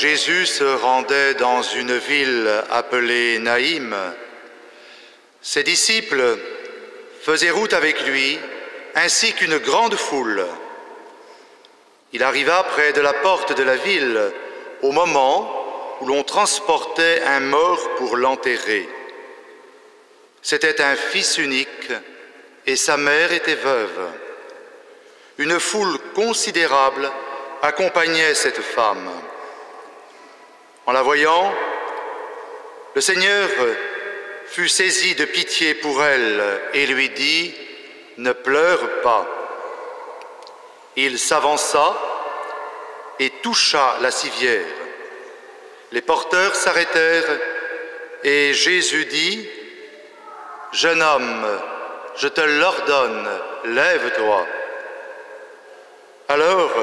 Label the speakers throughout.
Speaker 1: Jésus se rendait dans une ville appelée Naïm, ses disciples faisaient route avec lui, ainsi qu'une grande foule. Il arriva près de la porte de la ville au moment où l'on transportait un mort pour l'enterrer. C'était un fils unique et sa mère était veuve. Une foule considérable accompagnait cette femme. En la voyant, le Seigneur fut saisi de pitié pour elle et lui dit « Ne pleure pas ». Il s'avança et toucha la civière. Les porteurs s'arrêtèrent et Jésus dit « Jeune homme, je te l'ordonne, lève-toi ». Alors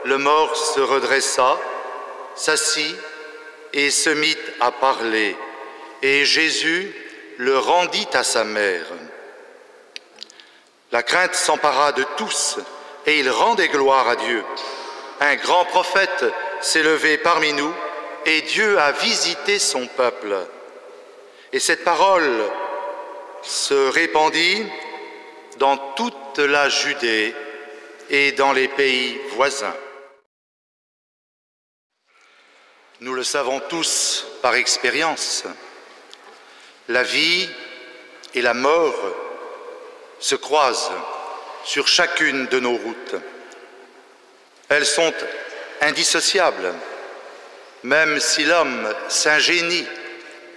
Speaker 1: le mort se redressa, s'assit et se mit à parler, et Jésus le rendit à sa mère. La crainte s'empara de tous, et ils rendaient gloire à Dieu. Un grand prophète s'est levé parmi nous, et Dieu a visité son peuple. Et cette parole se répandit dans toute la Judée et dans les pays voisins. Nous le savons tous par expérience, la vie et la mort se croisent sur chacune de nos routes. Elles sont indissociables, même si l'homme s'ingénie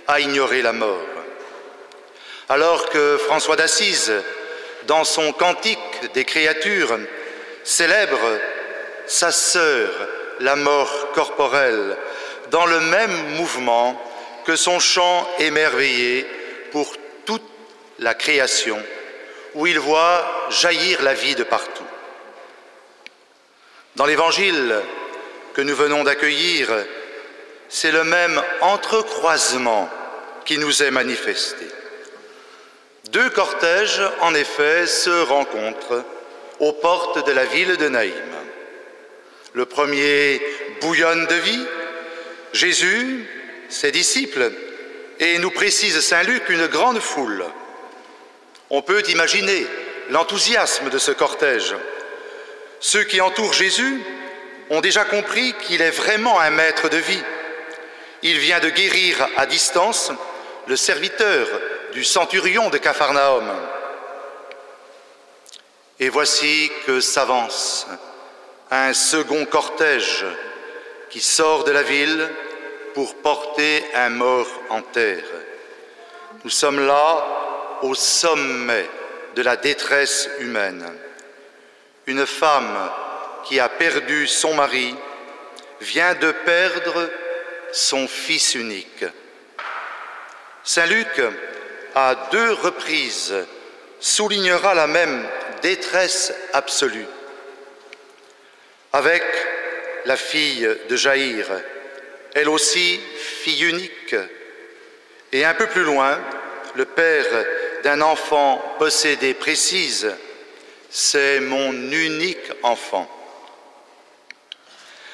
Speaker 1: à ignorer la mort. Alors que François d'Assise, dans son Cantique des créatures, célèbre sa sœur, la mort corporelle, dans le même mouvement que son chant émerveillé pour toute la création, où il voit jaillir la vie de partout. Dans l'Évangile que nous venons d'accueillir, c'est le même entrecroisement qui nous est manifesté. Deux cortèges, en effet, se rencontrent aux portes de la ville de Naïm. Le premier bouillonne de vie, Jésus, ses disciples, et nous précise Saint Luc, une grande foule. On peut imaginer l'enthousiasme de ce cortège. Ceux qui entourent Jésus ont déjà compris qu'il est vraiment un maître de vie. Il vient de guérir à distance le serviteur du centurion de Capharnaüm. Et voici que s'avance un second cortège qui sort de la ville pour porter un mort en terre. Nous sommes là au sommet de la détresse humaine. Une femme qui a perdu son mari vient de perdre son fils unique. Saint Luc, à 2 reprises, soulignera la même détresse absolue. Avec la fille de Jaïr, elle aussi fille unique, et un peu plus loin, le père d'un enfant possédé précise « C'est mon unique enfant ».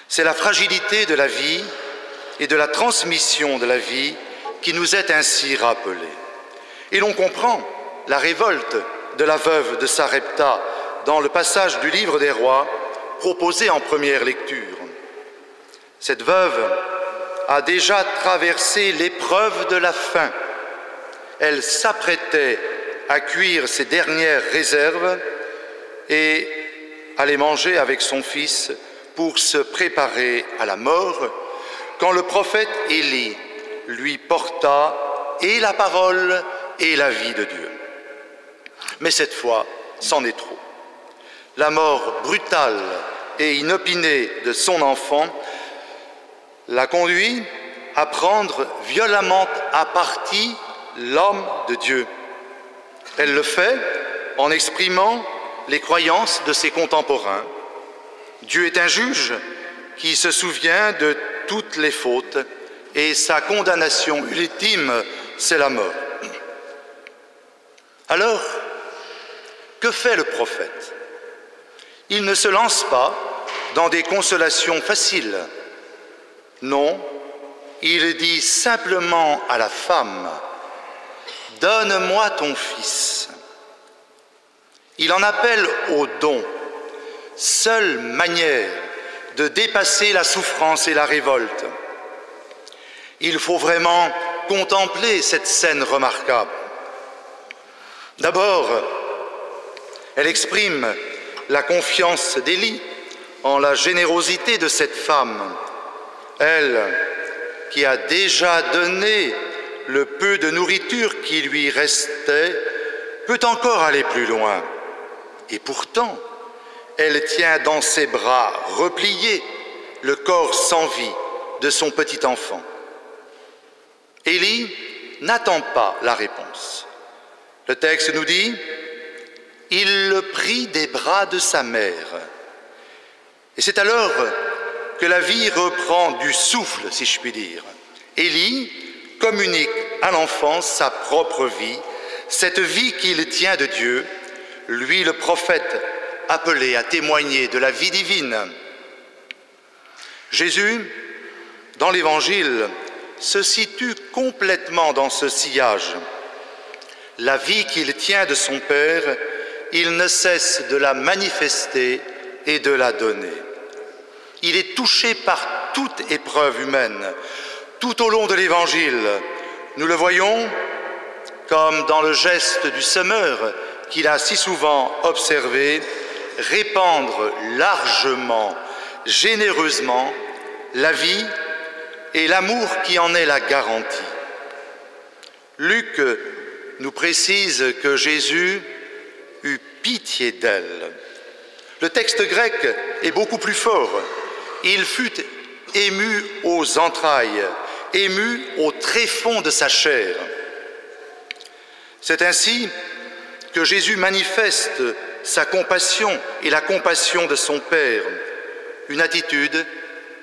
Speaker 1: C'est la fragilité de la vie et de la transmission de la vie qui nous est ainsi rappelée. Et l'on comprend la révolte de la veuve de Sarepta dans le passage du livre des Rois proposé en première lecture. Cette veuve a déjà traversé l'épreuve de la faim. Elle s'apprêtait à cuire ses dernières réserves et à les manger avec son fils pour se préparer à la mort, quand le prophète Élie lui porta et la parole et la vie de Dieu. Mais cette fois, c'en est trop. La mort brutale et inopinée de son enfant l'a conduit à prendre violemment à partie l'homme de Dieu. Elle le fait en exprimant les croyances de ses contemporains. Dieu est un juge qui se souvient de toutes les fautes et sa condamnation ultime, c'est la mort. Alors, que fait le prophète? Il ne se lance pas dans des consolations faciles. Non, il dit simplement à la femme, « Donne-moi ton fils ». Il en appelle au don, seule manière de dépasser la souffrance et la révolte. Il faut vraiment contempler cette scène remarquable. D'abord, elle exprime la confiance d'Élie en la générosité de cette femme, elle qui a déjà donné le peu de nourriture qui lui restait, peut encore aller plus loin. Et pourtant, elle tient dans ses bras repliés le corps sans vie de son petit enfant. Élie n'attend pas la réponse. Le texte nous dit « Il le prit des bras de sa mère ». Et c'est alors que la vie reprend du souffle, si je puis dire. Élie communique à l'enfant sa propre vie, cette vie qu'il tient de Dieu, lui le prophète appelé à témoigner de la vie divine. Jésus, dans l'Évangile, se situe complètement dans ce sillage. La vie qu'il tient de son Père, il ne cesse de la manifester et de la donner. Il est touché par toute épreuve humaine. Tout au long de l'Évangile, nous le voyons comme dans le geste du semeur qu'il a si souvent observé, répandre largement, généreusement, la vie et l'amour qui en est la garantie. Luc nous précise que Jésus eut pitié d'elle. Le texte grec est beaucoup plus fort. Il fut ému aux entrailles, ému au tréfonds de sa chair. C'est ainsi que Jésus manifeste sa compassion et la compassion de son Père, une attitude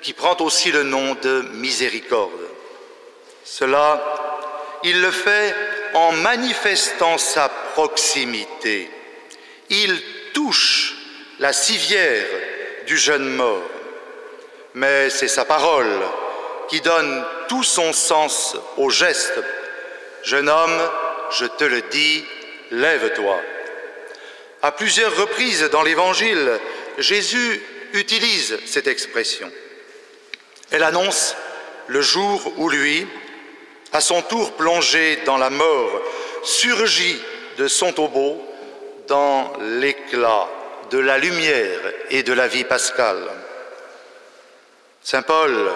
Speaker 1: qui prend aussi le nom de miséricorde. Cela, il le fait en manifestant sa proximité. Il touche la civière du jeune mort. Mais c'est sa parole qui donne tout son sens au geste. « Jeune homme, je te le dis, lève-toi ». À plusieurs reprises dans l'Évangile, Jésus utilise cette expression. Elle annonce le jour où lui, à son tour plongé dans la mort, surgit de son tombeau dans l'éclat de la lumière et de la vie pascale. Saint Paul,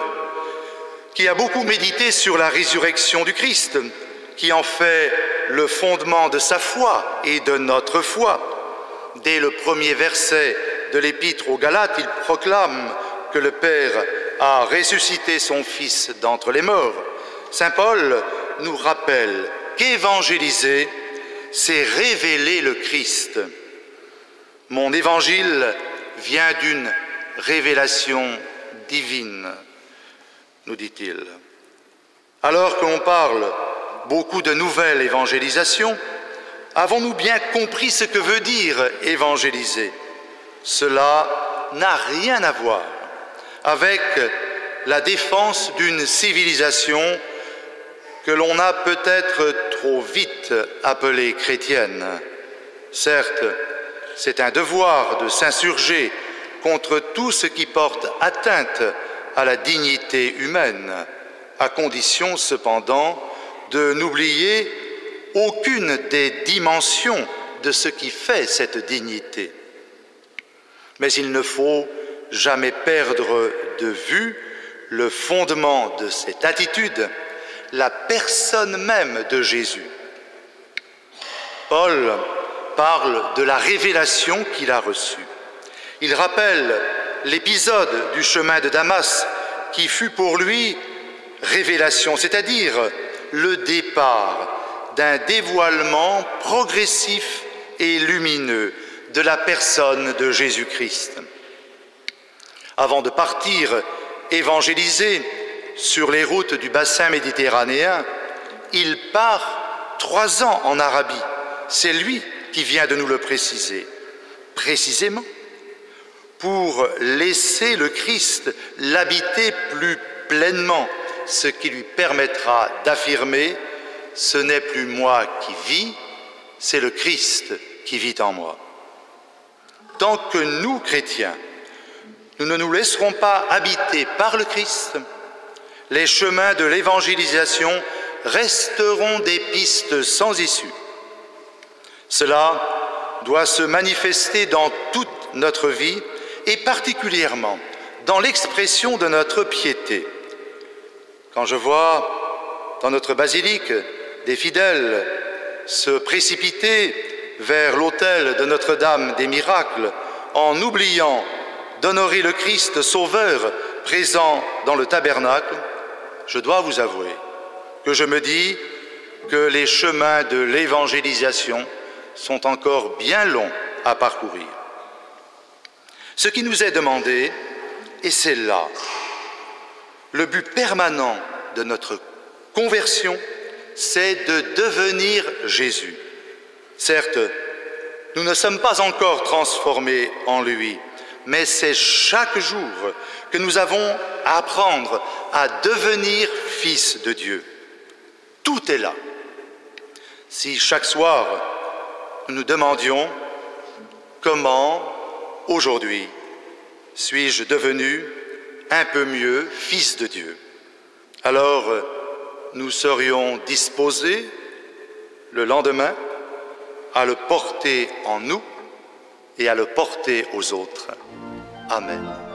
Speaker 1: qui a beaucoup médité sur la résurrection du Christ, qui en fait le fondement de sa foi et de notre foi. Dès le premier verset de l'Épître aux Galates, il proclame que le Père a ressuscité son Fils d'entre les morts. Saint Paul nous rappelle qu'évangéliser, c'est révéler le Christ. Mon évangile vient d'une révélation divine, nous dit-il. Alors que l'on parle beaucoup de nouvelles évangélisations, avons-nous bien compris ce que veut dire évangéliser? Cela n'a rien à voir avec la défense d'une civilisation que l'on a peut-être trop vite appelée chrétienne. Certes, c'est un devoir de s'insurger contre tout ce qui porte atteinte à la dignité humaine, à condition cependant de n'oublier aucune des dimensions de ce qui fait cette dignité. Mais il ne faut jamais perdre de vue le fondement de cette attitude, la personne même de Jésus. Paul parle de la révélation qu'il a reçue. Il rappelle l'épisode du chemin de Damas qui fut pour lui révélation, c'est-à-dire le départ d'un dévoilement progressif et lumineux de la personne de Jésus-Christ. Avant de partir évangéliser sur les routes du bassin méditerranéen, il part 3 ans en Arabie. C'est lui qui vient de nous le préciser. Précisément pour laisser le Christ l'habiter plus pleinement ce qui lui permettra d'affirmer « Ce n'est plus moi qui vis, c'est le Christ qui vit en moi ». Tant que nous, chrétiens, nous ne nous laisserons pas habiter par le Christ, les chemins de l'évangélisation resteront des pistes sans issue. Cela doit se manifester dans toute notre vie et particulièrement dans l'expression de notre piété. Quand je vois dans notre basilique des fidèles se précipiter vers l'autel de Notre-Dame des Miracles en oubliant d'honorer le Christ Sauveur présent dans le tabernacle, je dois vous avouer que je me dis que les chemins de l'évangélisation sont encore bien longs à parcourir. Ce qui nous est demandé, et c'est là le but permanent de notre conversion, c'est de devenir Jésus. Certes, nous ne sommes pas encore transformés en lui, mais c'est chaque jour que nous avons à apprendre à devenir fils de Dieu. Tout est là. Si chaque soir, nous nous demandions comment, aujourd'hui, suis-je devenu un peu mieux fils de Dieu, alors nous serions disposés le lendemain à le porter en nous et à le porter aux autres. Amen.